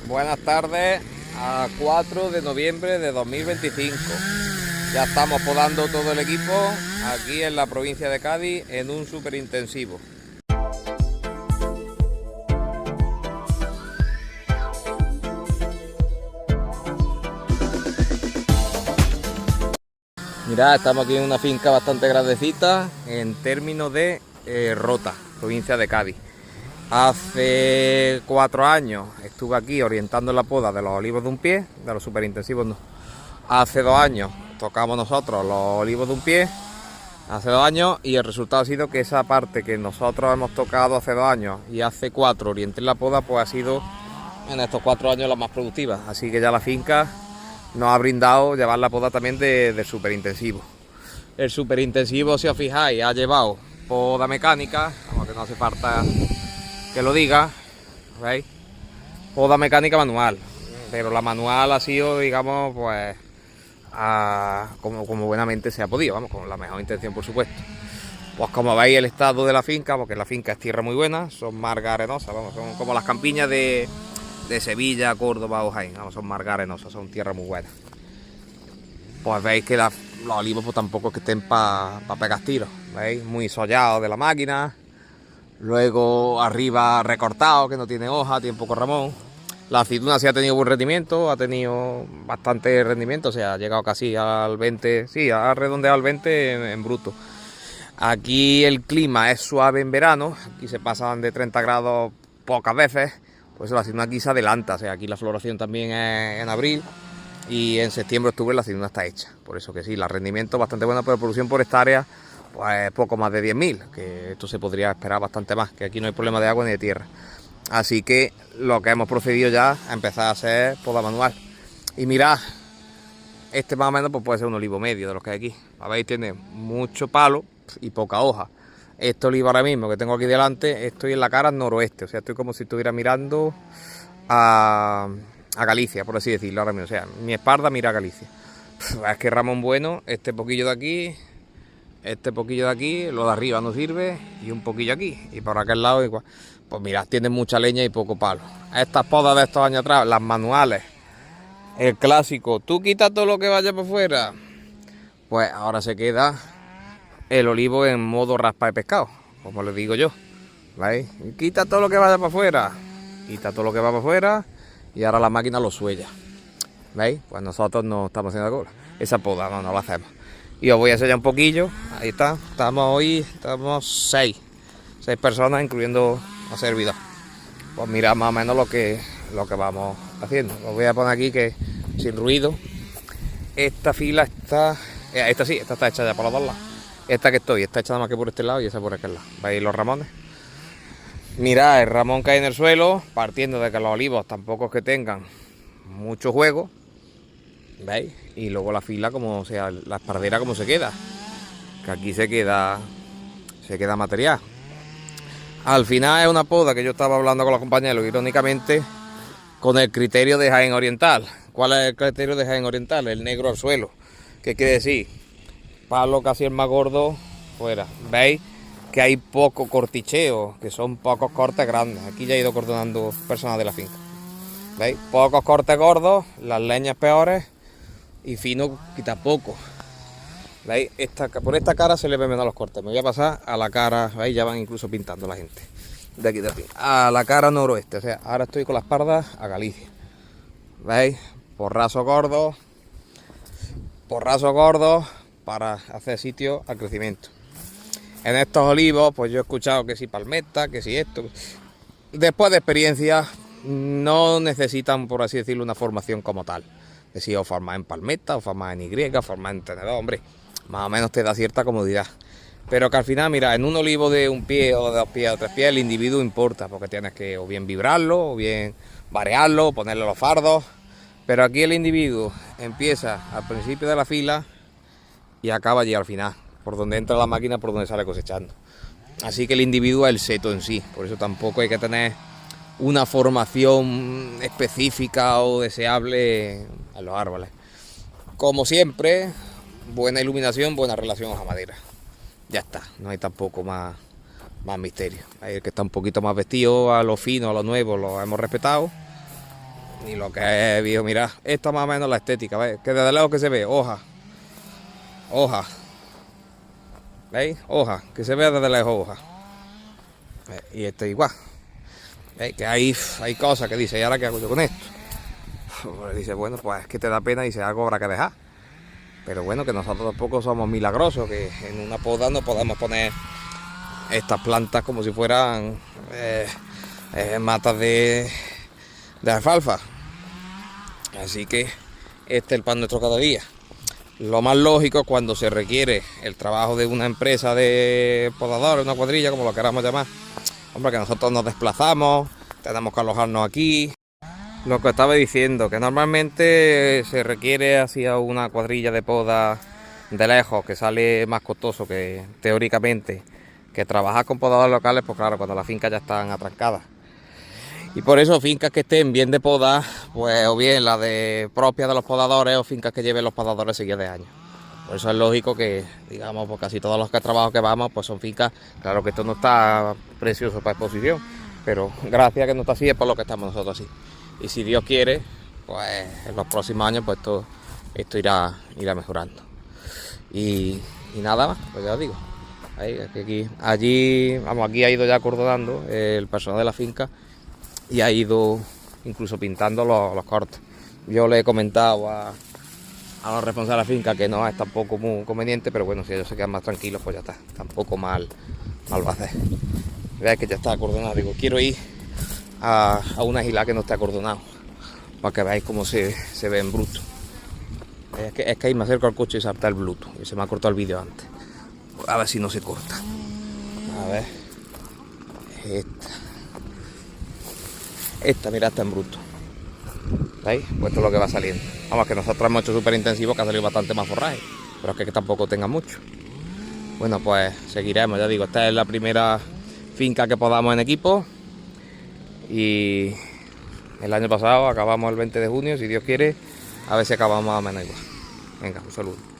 Buenas tardes, a 4 de noviembre de 2025. Ya estamos podando todo el equipo aquí en la provincia de Cádiz en un súper intensivo. Mirad, estamos aquí en una finca bastante grandecita en términos de Rota, provincia de Cádiz. Hace 4 años estuve aquí orientando la poda de los olivos de un pie, de los superintensivos no. Hace 2 años tocamos nosotros los olivos de un pie, hace 2 años, y el resultado ha sido que esa parte que nosotros hemos tocado hace 2 años y hace 4 orienté la poda, pues ha sido en estos 4 años la más productiva. Así que ya la finca nos ha brindado llevar la poda también de superintensivo. El superintensivo, si os fijáis, ha llevado poda mecánica, como que no hace falta que lo diga, ¿veis? Poda mecánica manual, pero la manual ha sido, digamos, pues como buenamente se ha podido, vamos, con la mejor intención, por supuesto. Pues como veis el estado de la finca, porque la finca es tierra muy buena, son margas arenosas, vamos, son como las campiñas de Sevilla, Córdoba o Jaén, vamos, son margas arenosas, son tierra muy buenas. Pues veis que los olivos pues tampoco es que estén para pegar tiros, veis, muy sollados de la máquina. Luego arriba recortado, que no tiene hoja, tiene poco ramón. La aceituna sí ha tenido buen rendimiento, ha tenido bastante rendimiento, o sea, ha llegado casi al 20, sí, ha redondeado al 20 en bruto. Aquí el clima es suave en verano, aquí se pasan de 30 grados pocas veces, pues la aceituna aquí se adelanta, o sea, aquí la floración también es en abril y en septiembre, octubre la aceituna está hecha. Por eso que sí, el rendimiento bastante bueno, pero producción por hectárea pues poco más de 10.000, que esto se podría esperar bastante más, que aquí no hay problema de agua ni de tierra. Así que lo que hemos procedido ya a empezar a hacer poda manual. Y mirad, este más o menos pues puede ser un olivo medio de los que hay aquí. Veis, tiene mucho palo y poca hoja. Este olivo ahora mismo que tengo aquí delante, estoy en la cara noroeste, o sea, estoy como si estuviera mirando a Galicia, por así decirlo ahora mismo. O sea, mi espalda mira a Galicia. Es que Ramón bueno, este poquillo de aquí, lo de arriba no sirve, y un poquillo aquí, y por aquel lado igual. Pues mirad, tienen mucha leña y poco palo. Estas podas de estos años atrás, las manuales, el clásico, tú quitas todo lo que vaya por fuera, pues ahora se queda el olivo en modo raspa de pescado, como les digo yo, ¿veis? Quita todo lo que vaya para afuera, quita todo lo que va para afuera, y ahora la máquina lo suella, ¿veis? Pues nosotros no estamos haciendo esa poda, no la hacemos. Y os voy a enseñar un poquillo. Ahí está, estamos 6 personas, incluyendo a servidor. Pues mirad más o menos lo que vamos haciendo. Os voy a poner aquí que sin ruido. Esta fila está, esta está hecha ya por los dos lados. Esta que está hecha nada más que por este lado y esa por aquel lado. ¿Veis los ramones? Mirad, el ramón cae en el suelo, partiendo de que los olivos tampoco es que tengan mucho juego. ¿Veis? Y luego la fila, como, o sea, la espardera como se queda. Que aquí se queda material. Al final es una poda que yo estaba hablando con los compañeros, irónicamente, con el criterio de Jaén Oriental. ¿Cuál es el criterio de Jaén Oriental? El negro al suelo. ¿Qué quiere decir? Palo casi el más gordo fuera. ¿Veis? Que hay poco corticheo, que son pocos cortes grandes. Aquí ya he ido coordinando personas de la finca. ¿Veis? Pocos cortes gordos, las leñas peores. Y fino quita poco. ¿Veis? Por esta cara se le ven menos los cortes. Me voy a pasar a la cara, ¿veis? Ya van incluso pintando la gente. De aquí, a la cara noroeste. O sea, ahora estoy con la espalda a Galicia. ¿Veis? Porrazo gordo para hacer sitio al crecimiento. En estos olivos, pues yo he escuchado que si palmeta, que si esto. Después de experiencia, no necesitan, por así decirlo, una formación como tal. Que si o formas en palmeta, o formas en Y, o formas en tenedor, hombre, más o menos te da cierta comodidad. Pero que al final, mira, en un olivo de un pie o de 2 pies o 3 pies, el individuo importa, porque tienes que o bien vibrarlo, o bien variarlo, ponerle los fardos. Pero aquí el individuo empieza al principio de la fila y acaba allí al final, por donde entra la máquina, por donde sale cosechando. Así que el individuo es el seto en sí, por eso tampoco hay que tener una formación específica o deseable a los árboles. Como siempre, buena iluminación, buena relación hoja-madera. Ya está, no hay tampoco más misterio. Hay el que está un poquito más vestido, a lo fino, a lo nuevo, lo hemos respetado. Ni lo que es, viejo, mirad, esta más o menos la estética, ¿veis? Que desde lejos que se ve, hoja. Hoja. ¿Veis? Hoja, que se ve desde lejos hoja. Y esto igual. ¿Veis? Que hay cosas que dice, ¿y ahora qué hago yo con esto? Pues dice, bueno, pues es que te da pena y dice, algo habrá que dejar. Pero bueno, que nosotros tampoco somos milagrosos, que en una poda no podemos poner estas plantas como si fueran matas de alfalfa. Así que este es el pan nuestro cada día. Lo más lógico es cuando se requiere el trabajo de una empresa de podadores, una cuadrilla, como lo queramos llamar. Hombre, que nosotros nos desplazamos, tenemos que alojarnos aquí. Lo que estaba diciendo, que normalmente se requiere así a una cuadrilla de poda de lejos, que sale más costoso que teóricamente que trabajar con podadores locales, pues claro, cuando las fincas ya están atrancadas. Y por eso fincas que estén bien de poda, pues o bien las de propias de los podadores o fincas que lleven los podadores seguidos de años. Por eso es lógico que, digamos, pues casi todos los trabajos que vamos, pues son fincas, claro que esto no está precioso para exposición, pero gracias a que no está así es por lo que estamos nosotros así. Y si Dios quiere, pues en los próximos años pues esto irá mejorando. Y nada más, pues ya os digo. Aquí ha ido ya acordonando el personal de la finca y ha ido incluso pintando los cortes. Yo le he comentado a los responsables de la finca que no es tampoco muy conveniente, pero bueno, si ellos se quedan más tranquilos, pues ya está. Tampoco mal va a hacer. Veis que ya está acordonado. Digo, quiero ir a una isla que no esté acordonado, para que veáis cómo se ve en bruto. Es que ahí me acerco al coche y salta el Bluetooth, y se me ha cortado el vídeo antes. A ver si no se corta. A ver. Esta mira, está en bruto. ¿Veis? Pues esto es lo que va saliendo. Vamos, que nosotros hemos hecho súper intensivo, que ha salido bastante más forraje, pero es que tampoco tenga mucho. Bueno, pues seguiremos, ya digo, esta es la primera finca que podamos en equipo. Y el año pasado acabamos el 20 de junio, si Dios quiere, a ver si acabamos más o menos igual. Venga, un saludo.